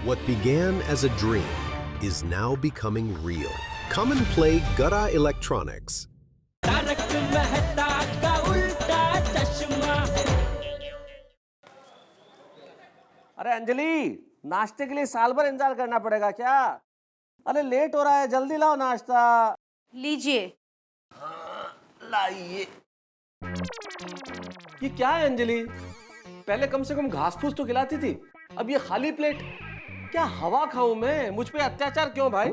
What began as a dream is now becoming real. Come and play Gada Electronics. अरे अंजलि, नाश्ते के लिए साल भर इंतजार करना पड़ेगा क्या? अरे लेट हो रहा है, जल्दी लाओ नाश्ता। लीजिए। लाइए। ये क्या है अंजलि? पहले कम से कम घास फूस तो खिलाती थी, अब ये खाली प्लेट। क्या हवा खाऊं मैं? मुझ पे अत्याचार क्यों भाई?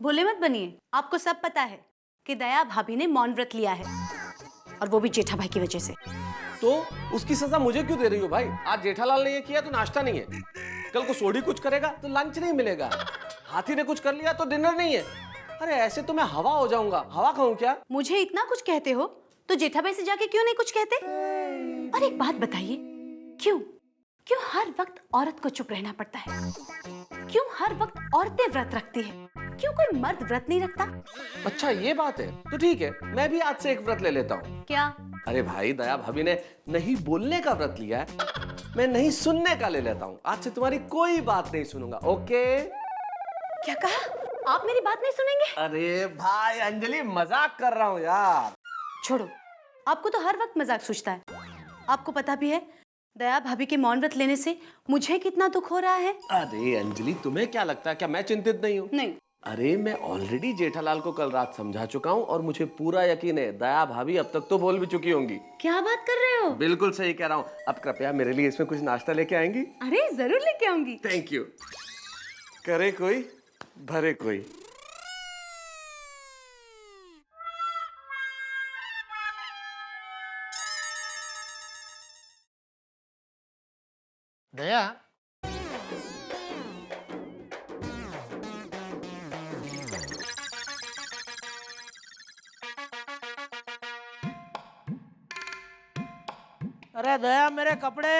भोले मत बनिए, आपको सब पता है कि दया भाभी ने मौन व्रत लिया है, और वो भी जेठा भाई की वजह से। तो उसकी सजा मुझे क्यों दे रही हो भाई? आज जेठालाल ने ये किया तो नाश्ता नहीं है, कल को सोडी कुछ करेगा तो लंच नहीं मिलेगा, हाथी ने कुछ कर लिया तो डिनर नहीं है। अरे ऐसे तो मैं हवा हो जाऊंगा। हवा खाऊं क्या? मुझे इतना कुछ कहते हो तो जेठा भाई से जाके क्यों नहीं कुछ कहते? और एक बात बताइए, क्यों क्यों हर वक्त औरत को चुप रहना पड़ता है? क्यों हर वक्त औरतें व्रत रखती है? क्यों कोई मर्द व्रत नहीं रखता? अच्छा ये बात है, तो ठीक है, मैं भी आज से एक व्रत ले लेता हूँ। क्या? अरे भाई, दया भाभी ने नहीं बोलने का व्रत लिया है, मैं नहीं सुनने का ले लेता हूँ। आज से तुम्हारी कोई बात नहीं सुनूंगा, ओके? क्या कहा? आप मेरी बात नहीं सुनेंगे? अरे भाई अंजलि, मजाक कर रहा हूँ यार। छोड़ो, आपको तो हर वक्त मजाक सूझता है। आपको पता भी है दया भाभी के मौन व्रत लेने से मुझे कितना दुख हो रहा है। अरे अंजलि, तुम्हें क्या लगता है, क्या मैं चिंतित नहीं हूँ? नहीं। अरे मैं ऑलरेडी जेठालाल को कल रात समझा चुका हूँ और मुझे पूरा यकीन है दया भाभी अब तक तो बोल भी चुकी होंगी। क्या बात कर रहे हो? बिल्कुल सही कह रहा हूँ। अब कृपया मेरे लिए इसमें कुछ नाश्ता लेके आएंगी? अरे जरूर लेके आऊंगी। Thank you. करे कोई भरे कोई। दया, अरे दया मेरे कपड़े।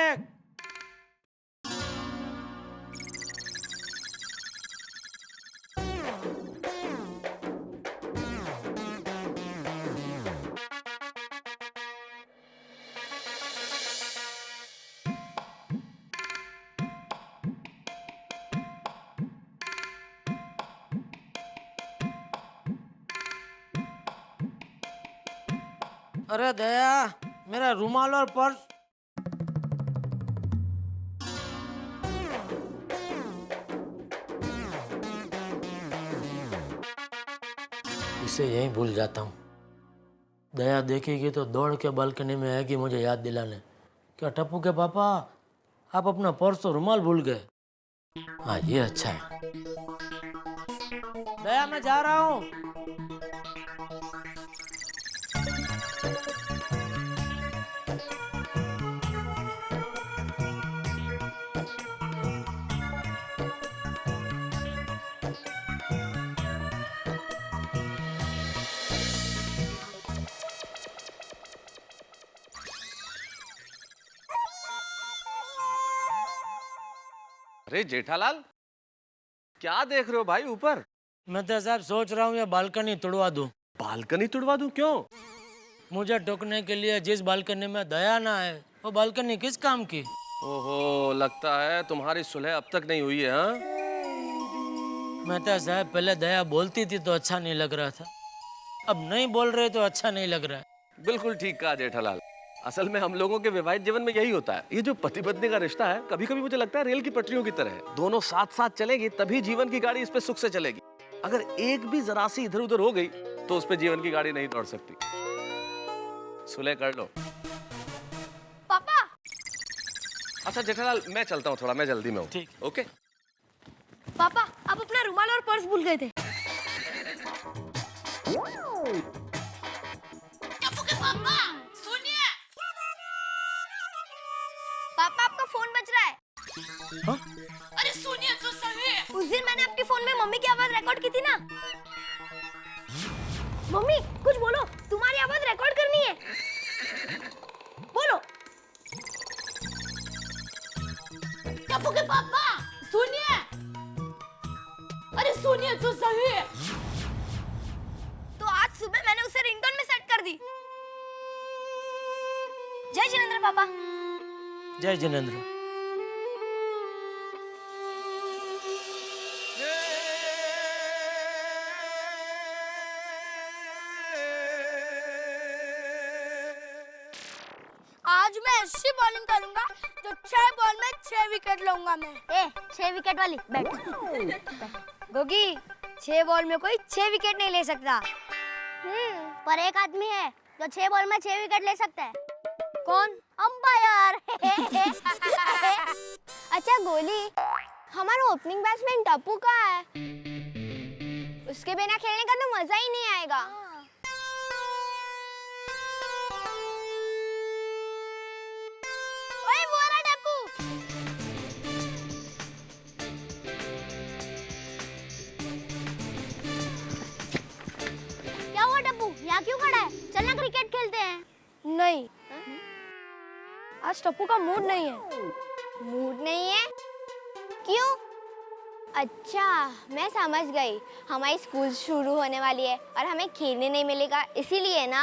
अरे दया, मेरा रुमाल और पर्स। इसे यहीं भूल जाता हूँ। दया देखेगी तो दौड़ के बालकनी में आएगी मुझे याद दिलाने। क्या टप्पू के पापा, आप अपना पर्स और रुमाल भूल गए? हाँ ये अच्छा है। दया मैं जा रहा हूँ। अरे जेठालाल, क्या देख रहे हो भाई ऊपर? मैं तो साहब सोच रहा हूँ ये बालकनी तुड़वा दूँ। बालकनी तुड़वा दूं? क्यों? मुझे टोकने के लिए जिस बालकनी में दया ना है वो बालकनी किस काम की? ओहो, लगता है तुम्हारी सुलह अब तक नहीं हुई है। हाँ? मेहता साहब, पहले दया बोलती थी तो अच्छा नहीं लग रहा था, अब नहीं बोल रहे तो अच्छा नहीं लग रहा है। बिल्कुल ठीक कहा जेठालाल। असल में हम लोगों के वैवाहिक जीवन में यही होता है। ये जो पति पत्नी का रिश्ता है, कभी कभी मुझे लगता है रेल की पटरियों की तरह है। दोनों साथ साथ चलेगी तभी जीवन की गाड़ी इस पे सुख से चलेगी। अगर एक भी जरा सी इधर उधर हो गई तो उस पे जीवन की गाड़ी नहीं दौड़ सकती। सुलह कर लो। पापा। अच्छा जेठालाल, मैं चलता हूँ थोड़ा, मैं जल्दी में हूँ। ठीक। ओके। पापा, आप अपना रुमाल और पर्स भूल गए थे। पापा सुनिए। पापा आपका फोन बज रहा है। हाँ? अरे सुनिए तो सही। उस दिन मैंने आपके फोन में मम्मी की आवाज रिकॉर्ड की थी ना। मम्मी कुछ बोलो, तुम्हारी आवाज रिकॉर्ड करनी है। बोलो। टप्पू के पापा सुनिए। अरे सुनिए तो सही। तो आज सुबह मैंने उसे रिंगटोन में सेट कर दी। जय जिनेंद्र पापा। जय जिनेंद्र। अच्छी बॉलिंग करूंगा तो 6 बॉल में 6 विकेट लूंगा मैं। 6 विकेट वाली बैट। गोगी, 6 बॉल में कोई 6 विकेट नहीं ले सकता। पर एक आदमी है जो 6 बॉल में 6 विकेट ले सकता है। कौन? अंपायर। अच्छा गोली, हमारा ओपनिंग बैट्समैन टप्पू कहाँ है? उसके बिना खेलने का तो मजा ही नहीं आएगा। ओए वो रहा टप्पू। क्या हुआ टप्पू, यहाँ क्यों खड़ा है? चलना क्रिकेट खेलते हैं। नहीं, आज टप्पू का मूड नहीं है। मूड नहीं है? क्यों? अच्छा, मैं समझ गई। हमारी स्कूल शुरू होने वाली है और हमें खेलने नहीं मिलेगा, इसीलिए ना।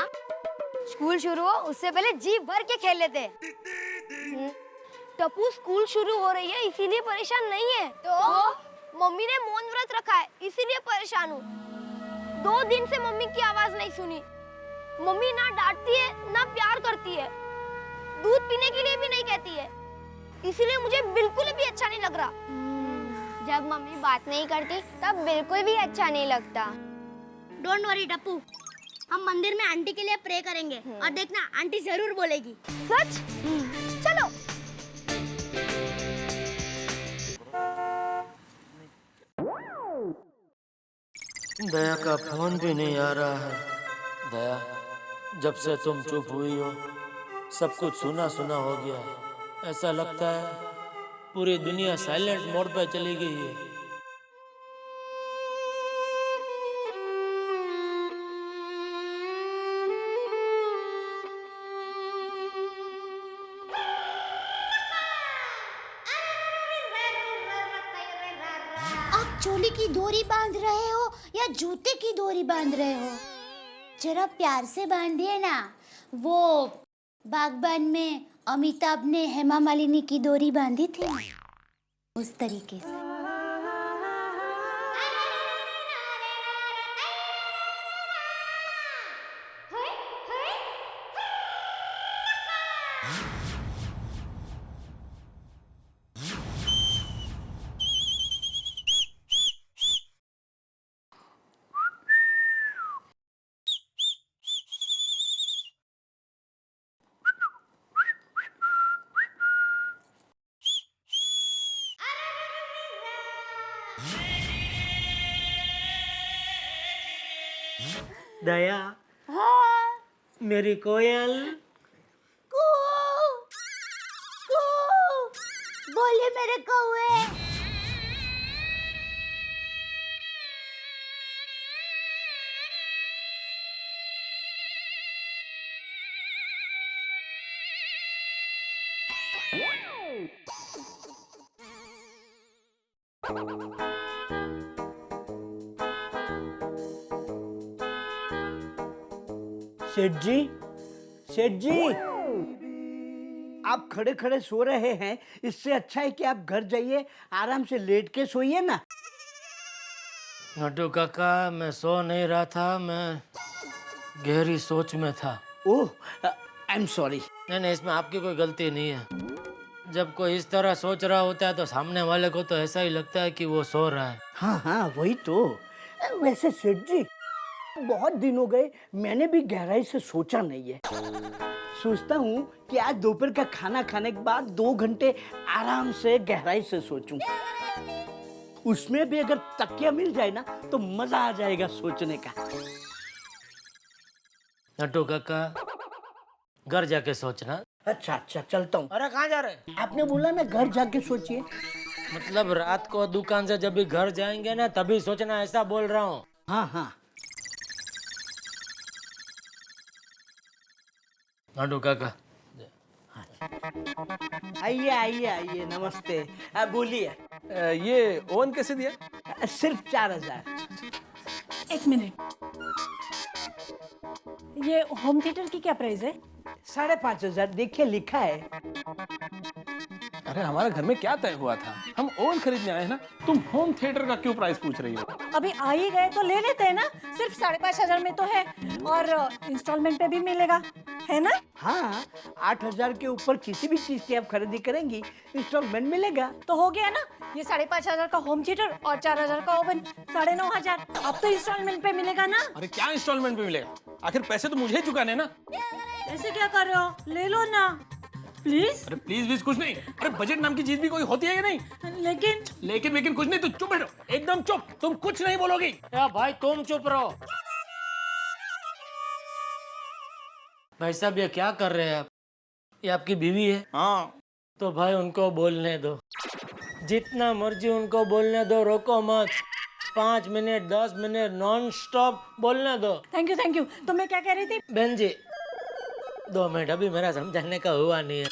स्कूल शुरू हो उससे पहले जी भर के खेल लेते। टप्पू स्कूल शुरू हो रही है इसीलिए परेशान नहीं है। तो मम्मी ने मौन व्रत रखा है इसीलिए परेशान हूँ। 2 दिन से मम्मी की आवाज नहीं सुनी। मम्मी ना डांटती है ना प्यार करती है, दूध पीने के लिए भी नहीं कहती है, इसीलिए मुझे बिल्कुल भी अच्छा नहीं लग रहा। जब मम्मी बात नहीं करती तब बिल्कुल भी अच्छा नहीं लगता। डोंट वरी टप्पू, हम मंदिर में आंटी के लिए प्रे करेंगे और देखना आंटी जरूर बोलेगी। सच? चलो। दया का फोन भी नहीं आ रहा है। दया, जब से तुम चुप हुई हो सब कुछ सुना सुना हो गया है। ऐसा लगता है पूरी दुनिया साइलेंट मोड पे चली गई है। आप चोली की डोरी बांध रहे हो या जूते की डोरी बांध रहे हो? जरा प्यार से बांधिए ना। वो बागबान में अमिताभ ने हेमा मालिनी की डोरी बांधी थी, उस तरीके से। दया, मेरी कोयल। बोले मेरे कौवे। सेठ जी, सेठ जी, आप खड़े खड़े सो रहे हैं। इससे अच्छा है कि आप घर जाइए, आराम से लेट के सोइए ना। नटू काका, मैं सो नहीं रहा था, मैं गहरी सोच में था। ओह, आई एम सॉरी। नहीं, इसमें आपकी कोई गलती नहीं है। जब कोई इस तरह सोच रहा होता है तो सामने वाले को तो ऐसा ही लगता है कि वो सो रहा है। हाँ हाँ, वही तो। वैसे सेठ जी, बहुत दिन हो गए, मैंने भी गहराई से सोचा नहीं है। सोचता हूँ कि आज दोपहर का खाना खाने के बाद 2 घंटे आराम से गहराई से सोचूं। उसमें भी अगर तकिया मिल जाए ना तो मजा आ जाएगा सोचने का। नटू काका, घर जाके सोचना। अच्छा अच्छा, चलता हूँ। अरे कहाँ जा रहे? आपने बोला ना घर जाके सोचिए। मतलब रात को दुकान से जब भी घर जाएंगे ना तभी सोचना, ऐसा बोल रहा हूँ। हाँ हाँ। नटू काका, आइए आइए आइए, नमस्ते। बोलिए। ये ओवन कैसे दिया? सिर्फ 4000। एक मिनट, ये होम थिएटर की क्या प्राइस है? 5,500। देखिए लिखा है। अरे हमारे घर में क्या तय हुआ था, हम ओवन खरीदने आए हैं ना, तुम होम थिएटर का क्यों प्राइस पूछ रही हो? अभी आ ही गए तो ले लेते हैं ना, सिर्फ 5,500 में तो है और इंस्टॉलमेंट पे भी मिलेगा, है ना? हाँ, 8,000 के ऊपर किसी भी चीज की आप खरीदी करेंगी इंस्टॉलमेंट मिलेगा। तो हो गया ना, ये 5,500 का होम थिएटर और 4,000 का ओवन, 9,500 अब तो इंस्टॉलमेंट पे मिलेगा ना। अरे क्या इंस्टॉलमेंट पे मिलेगा? आखिर पैसे तो मुझे ही चुकाने ना। ऐसे क्या कर रहे हो, ले लो ना प्लीज। अरे प्लीज प्लीज कुछ नहीं, अरे बजट नाम की चीज भी कोई होती है या नहीं? लेकिन कुछ नहीं, तो चुप बैठो, एकदम चुप, तुम कुछ नहीं बोलोगी। या भाई तुम चुप रहो। भाई साहब ये क्या कर रहे हैं आप? ये आपकी बीवी है? हाँ। तो भाई उनको बोलने दो, जितना मर्जी उनको बोलने दो, रोको मत। 5 मिनट 10 मिनट नॉन स्टॉप बोलने दो। Thank you. तो मैं क्या कह रही थी? बहन जी 2 मिनट अभी मेरा समझाने का हुआ नहीं है,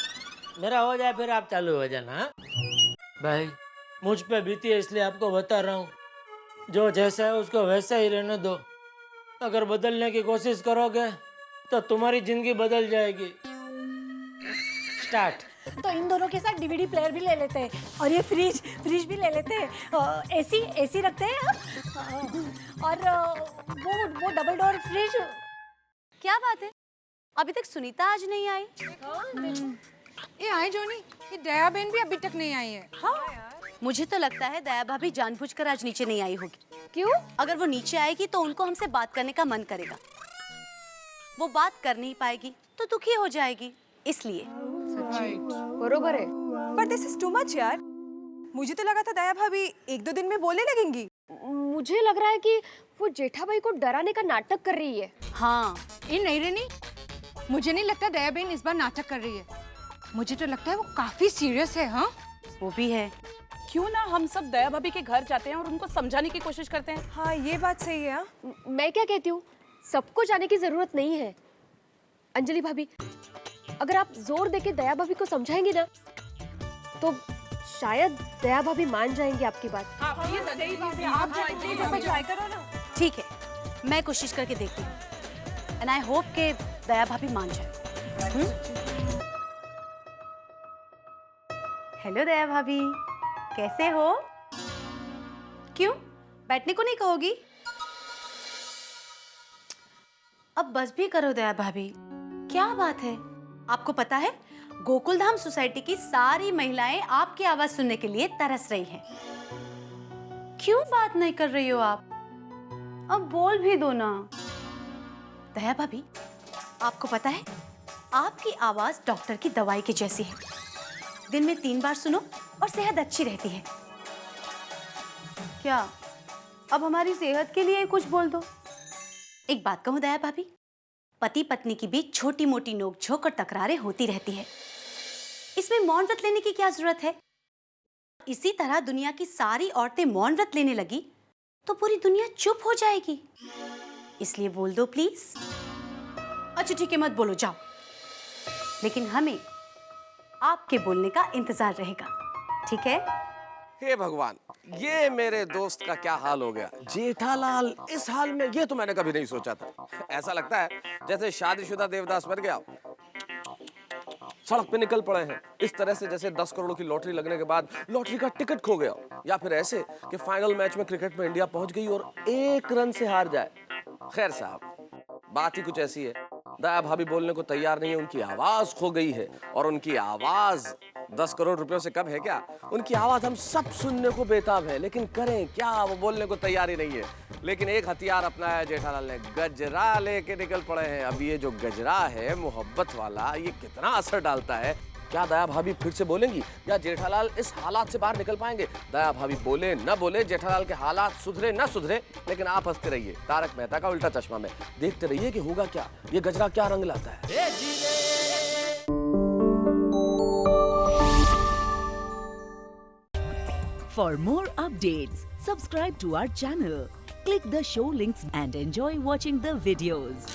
मेरा हो जाए फिर आप चालू हो जाना। हाँ? भाई मुझ पे बीती है इसलिए आपको बता रहा हूँ, जो जैसा है उसको वैसा ही रहने दो। अगर बदलने की कोशिश करोगे तो तुम्हारी जिंदगी बदल जाएगी। स्टार्ट। तो इन दोनों के साथ डीवीडी प्लेयर भी ले लेते हैं और ये फ्रिज भी ले लेते हैं, एसी रखते हैं और वो डबल डोर फ्रिज। क्या बात है, अभी तक सुनीता आज नहीं आई? ये आए जोनी, ये दया बहन भी अभी तक नहीं आई है। हाँ मुझे तो लगता है दया भाभी जानबूझकर आज नीचे नहीं आई होगी। क्यों? अगर वो नीचे आएगी तो उनको हमसे बात करने का मन करेगा, वो बात कर नहीं पाएगी तो दुखी हो जाएगी, इसलिए। बरोबर है, पर दिस इज टू मच यार। मुझे तो लगा था दया भाभी 1-2 दिन में बोलने लगेंगी। मुझे लग रहा है कि वो जेठा भाई को डराने का नाटक कर रही है। हाँ ये नहीं रेनी, मुझे नहीं लगता दया बहन इस बार नाटक कर रही है, मुझे तो लगता है वो काफी सीरियस है। हाँ वो भी है। क्यों ना हम सब दया भाभी के घर जाते हैं और उनको समझाने की कोशिश करते हैं। हाँ ये बात सही है। मैं क्या कहती हूँ, सबको जाने की जरूरत नहीं है। अंजलि भाभी, अगर आप जोर देके दया भाभी को समझाएंगे ना तो शायद दया भाभी मान जाएंगी आपकी बात। ठीक है, मैं कोशिश करके देखती हूँ एंड आई होप के दया भाभी मान जाए। हेलो दया भाभी, कैसे हो? क्यों बैठने को नहीं कहोगी? अब बस भी करो दया भाभी, क्या बात है? आपको पता है गोकुलधाम सोसाइटी की सारी महिलाएं आपकी आवाज सुनने के लिए तरस रही हैं। क्यों बात नहीं कर रही हो आप? अब बोल भी दो ना। दया भाभी, आपको पता है आपकी आवाज डॉक्टर की दवाई की जैसी है, दिन में 3 बार सुनो और सेहत अच्छी रहती है। क्या अब हमारी सेहत के लिए कुछ बोल दो। एक बात कहूं दया भाभी, पति पत्नी के बीच छोटी मोटी नोकझोंक और तकरारें होती रहती है, इसमें मौन व्रत लेने की क्या जरूरत है? इसी तरह दुनिया की सारी औरतें मौन व्रत लेने लगी तो पूरी दुनिया चुप हो जाएगी, इसलिए बोल दो प्लीज। अच्छा ठीक है, मत बोलो, जाओ, लेकिन हमें आपके बोलने का इंतजार रहेगा, ठीक है? हे भगवान, ये मेरे दोस्त का क्या हाल हो गया। जेठालाल इस हाल में, ये तो मैंने कभी नहीं सोचा था। ऐसा लगता है जैसे शादीशुदा देवदास बन गया, सड़क पे निकल पड़े हैं इस तरह से जैसे 10 करोड़ की लॉटरी लगने के बाद लॉटरी का टिकट खो गया, या फिर ऐसे कि फाइनल मैच में क्रिकेट में इंडिया पहुंच गई और 1 रन से हार जाए। खैर साहब, बात ही कुछ ऐसी है, दया भाभी बोलने को तैयार नहीं है, उनकी आवाज खो गई है, और उनकी आवाज 10 करोड़ रुपयों से कम है क्या? उनकी आवाज हम सब सुनने को बेताब है, लेकिन करें क्या, वो बोलने को तैयार ही नहीं है। लेकिन एक हथियार अपनाया है जेठालाल ने, गजरा लेके निकल पड़े हैं। अब ये जो गजरा है मोहब्बत वाला, ये कितना असर डालता है? क्या दया भाभी फिर से बोलेंगी या जेठालाल इस हालात से बाहर निकल पाएंगे? दया भाभी बोले न बोले, जेठालाल के हालात सुधरे न सुधरे, लेकिन आप हंसते रहिए तारक मेहता का उल्टा चश्मा में, देखते रहिए कि होगा क्या, ये गजरा क्या रंग लाता है। For more updates, subscribe to our channel, click the show links and enjoy watching the videos.